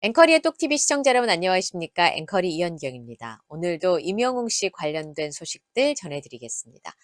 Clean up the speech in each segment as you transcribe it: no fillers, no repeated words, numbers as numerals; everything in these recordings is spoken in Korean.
앵커리의 똑TV 시청자 여러분 안녕하십니까? 앵커리 이현경입니다. 오늘도 임영웅 씨 관련된 소식들 전해드리겠습니다.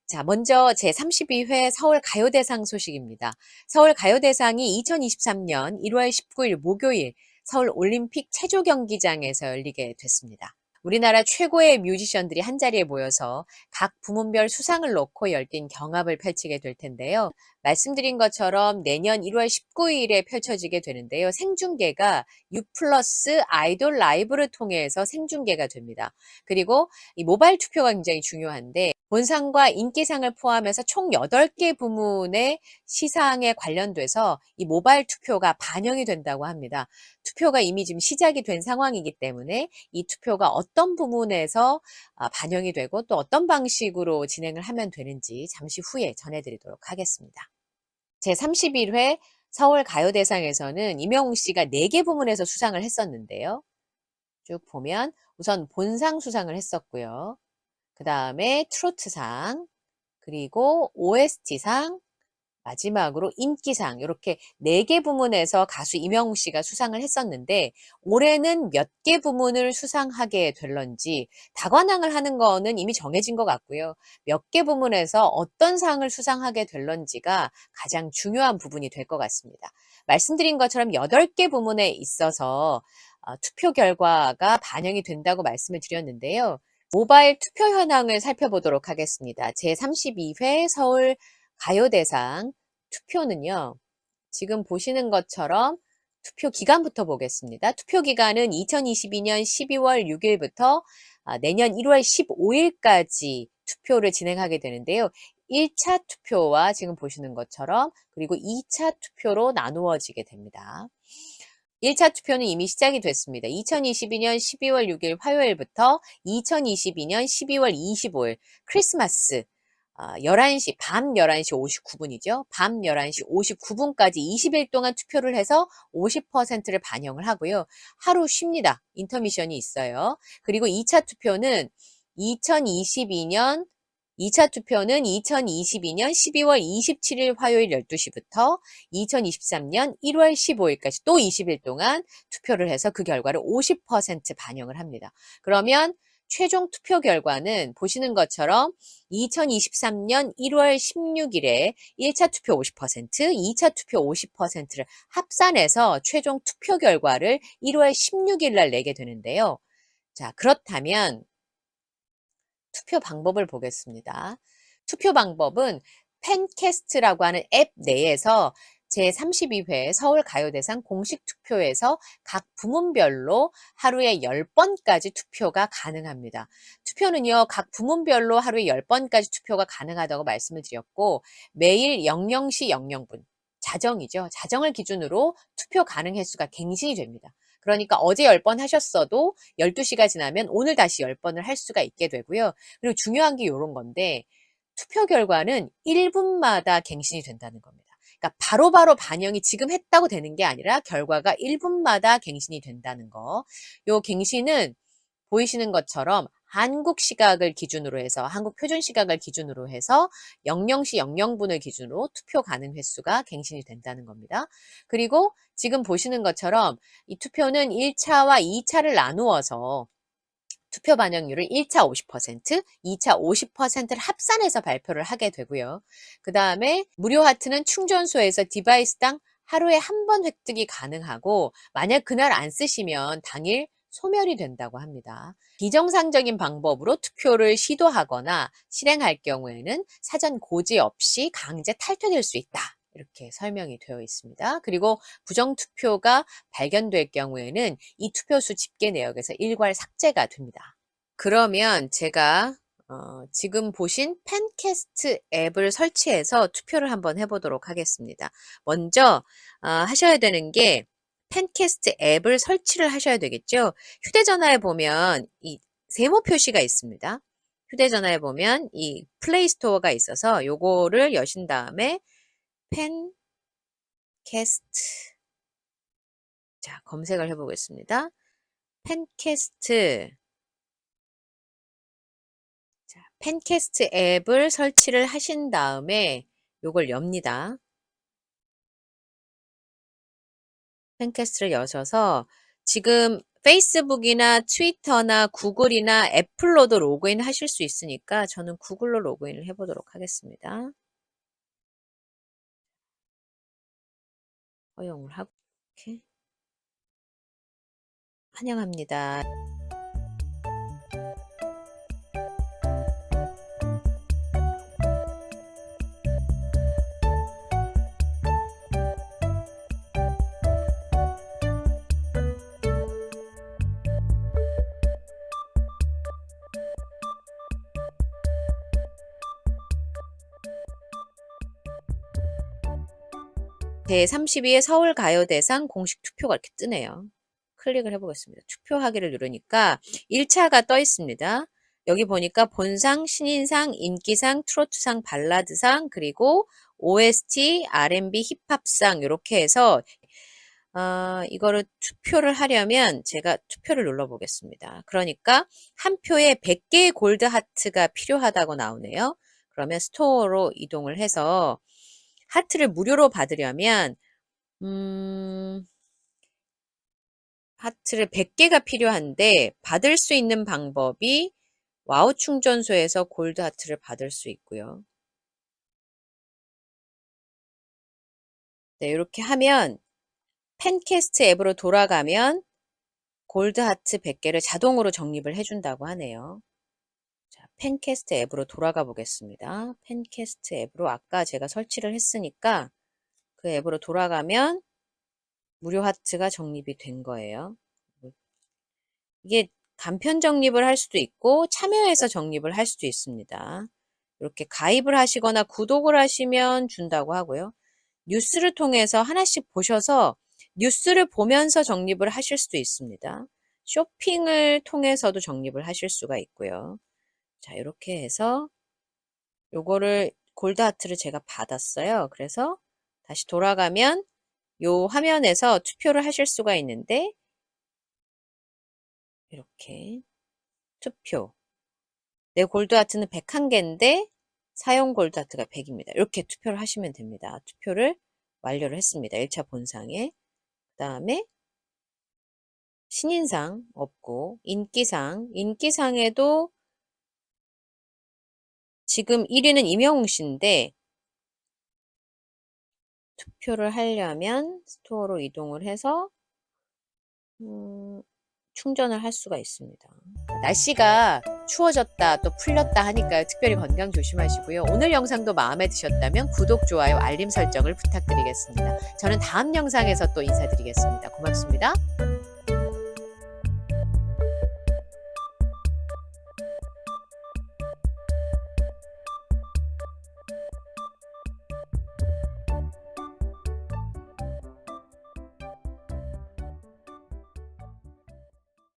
자, 먼저 제32회 서울가요대상 소식입니다. 서울가요대상이 2023년 1월 19일 목요일 서울올림픽 체조경기장에서 열리게 됐습니다. 우리나라 최고의 뮤지션들이 한자리에 모여서 각 부문별 수상을 놓고 열띤 경합을 펼치게 될 텐데요. 말씀드린 것처럼 내년 1월 19일에 펼쳐지게 되는데요. 생중계가 U 플러스 아이돌 라이브를 통해서 생중계가 됩니다. 그리고 이 모바일 투표가 굉장히 중요한데 본상과 인기상을 포함해서 총 8개 부문의 시상에 관련돼서 이 모바일 투표가 반영이 된다고 합니다. 투표가 이미 지금 시작이 된 상황이기 때문에 이 투표가 어떤 부문에서 반영이 되고 또 어떤 방식으로 진행을 하면 되는지 잠시 후에 전해드리도록 하겠습니다. 제31회 서울가요대상에서는 임영웅 씨가 4개 부문에서 수상을 했었는데요. 쭉 보면 우선 본상 수상을 했었고요. 그 다음에 트로트상, 그리고 OST상, 마지막으로 인기상 이렇게 4개 부문에서 가수 임영웅 씨가 수상을 했었는데 올해는 몇 개 부문을 수상하게 될런지 다관왕을 하는 거는 이미 정해진 것 같고요. 몇 개 부문에서 어떤 상을 수상하게 될런지가 가장 중요한 부분이 될 것 같습니다. 말씀드린 것처럼 8개 부문에 있어서 투표 결과가 반영이 된다고 말씀을 드렸는데요. 모바일 투표 현황을 살펴보도록 하겠습니다. 제32회 서울 가요대상 투표는요. 지금 보시는 것처럼 투표 기간부터 보겠습니다. 투표 기간은 2022년 12월 6일부터 내년 1월 15일까지 투표를 진행하게 되는데요. 1차 투표와 지금 보시는 것처럼 그리고 2차 투표로 나누어지게 됩니다. 1차 투표는 이미 시작이 됐습니다. 2022년 12월 6일 화요일부터 2022년 12월 25일 크리스마스 11시, 밤 11시 59분이죠. 밤 11시 59분까지 20일 동안 투표를 해서 50%를 반영을 하고요. 하루 쉽니다. 인터미션이 있어요. 그리고 2차 투표는 2022년 2차 투표는 2022년 12월 27일 화요일 12시부터 2023년 1월 15일까지 또 20일 동안 투표를 해서 그 결과를 50% 반영을 합니다. 그러면 최종 투표 결과는 보시는 것처럼 2023년 1월 16일에 1차 투표 50%, 2차 투표 50%를 합산해서 최종 투표 결과를 1월 16일 날 내게 되는데요. 자, 그렇다면 투표 방법을 보겠습니다. 투표 방법은 팬캐스트라고 하는 앱 내에서 제32회 서울가요대상 공식 투표에서 각 부문별로 하루에 10번까지 투표가 가능합니다. 투표는요, 각 부문별로 하루에 10번까지 투표가 가능하다고 말씀을 드렸고, 매일 00시 00분, 자정이죠. 자정을 기준으로 투표 가능 횟수가 갱신이 됩니다. 그러니까 어제 10번 하셨어도 12시가 지나면 오늘 다시 10번을 할 수가 있게 되고요. 그리고 중요한 게 이런 건데 투표 결과는 1분마다 갱신이 된다는 겁니다. 그러니까 바로바로 반영이 지금 했다고 되는 게 아니라 결과가 1분마다 갱신이 된다는 거. 요 갱신은 보이시는 것처럼 한국 시각을 기준으로 해서 한국 표준 시각을 기준으로 해서 00시 00분을 기준으로 투표 가능 횟수가 갱신이 된다는 겁니다. 그리고 지금 보시는 것처럼 이 투표는 1차와 2차를 나누어서 투표 반영률을 1차 50%, 2차 50%를 합산해서 발표를 하게 되고요. 그 다음에 무료 하트는 충전소에서 디바이스당 하루에 한 번 획득이 가능하고 만약 그날 안 쓰시면 당일 소멸이 된다고 합니다. 비정상적인 방법으로 투표를 시도하거나 실행할 경우에는 사전 고지 없이 강제 탈퇴될 수 있다. 이렇게 설명이 되어 있습니다. 그리고 부정투표가 발견될 경우에는 이 투표수 집계 내역에서 일괄 삭제가 됩니다. 그러면 제가 지금 보신 팬캐스트 앱을 설치해서 투표를 한번 해보도록 하겠습니다. 먼저 하셔야 되는 게 팬캐스트 앱을 설치를 하셔야 되겠죠. 휴대전화에 보면 이 세모 표시가 있습니다. 휴대전화에 보면 이 플레이 스토어가 있어서 요거를 여신 다음에 팬캐스트 자 검색을 해보겠습니다. 팬캐스트 자, 팬캐스트 앱을 설치를 하신 다음에 요걸 엽니다. 팬캐스트를 여셔서 지금 페이스북이나 트위터나 구글이나 애플로도 로그인 하실 수 있으니까 저는 구글로 로그인을 해보도록 하겠습니다. 허용을 하고 이렇게 환영합니다. 제32회 서울가요대상 공식 투표가 이렇게 뜨네요. 클릭을 해보겠습니다. 투표하기를 누르니까 1차가 떠 있습니다. 여기 보니까 본상, 신인상, 인기상, 트로트상, 발라드상, 그리고 OST, R&B, 힙합상 이렇게 해서 이거를 투표를 하려면 제가 투표를 눌러보겠습니다. 그러니까 한 표에 100개의 골드 하트가 필요하다고 나오네요. 그러면 스토어로 이동을 해서 하트를 무료로 받으려면 하트를 100개가 필요한데 받을 수 있는 방법이 와우 충전소에서 골드 하트를 받을 수 있고요. 네, 이렇게 하면 팬캐스트 앱으로 돌아가면 골드 하트 100개를 자동으로 적립을 해준다고 하네요. 자, 팬캐스트 앱으로 돌아가 보겠습니다. 팬캐스트 앱으로 아까 제가 설치를 했으니까 그 앱으로 돌아가면 무료 하트가 적립이 된 거예요. 이게 간편 적립을 할 수도 있고 참여해서 적립을 할 수도 있습니다. 이렇게 가입을 하시거나 구독을 하시면 준다고 하고요. 뉴스를 통해서 하나씩 보셔서 뉴스를 보면서 적립을 하실 수도 있습니다. 쇼핑을 통해서도 적립을 하실 수가 있고요. 자, 이렇게 해서 요거를 골드 하트를 제가 받았어요. 그래서 다시 돌아가면 요 화면에서 투표를 하실 수가 있는데 이렇게 투표. 내 골드 하트는 101개인데 사용 골드 하트가 100입니다. 이렇게 투표를 하시면 됩니다. 투표를 완료를 했습니다. 1차 본상에. 그 다음에 신인상 없고 인기상에도 지금 1위는 임영웅 씨인데 투표를 하려면 스토어로 이동을 해서 충전을 할 수가 있습니다. 날씨가 추워졌다 또 풀렸다 하니까요. 특별히 건강 조심하시고요. 오늘 영상도 마음에 드셨다면 구독, 좋아요, 알림 설정을 부탁드리겠습니다. 저는 다음 영상에서 또 인사드리겠습니다. 고맙습니다.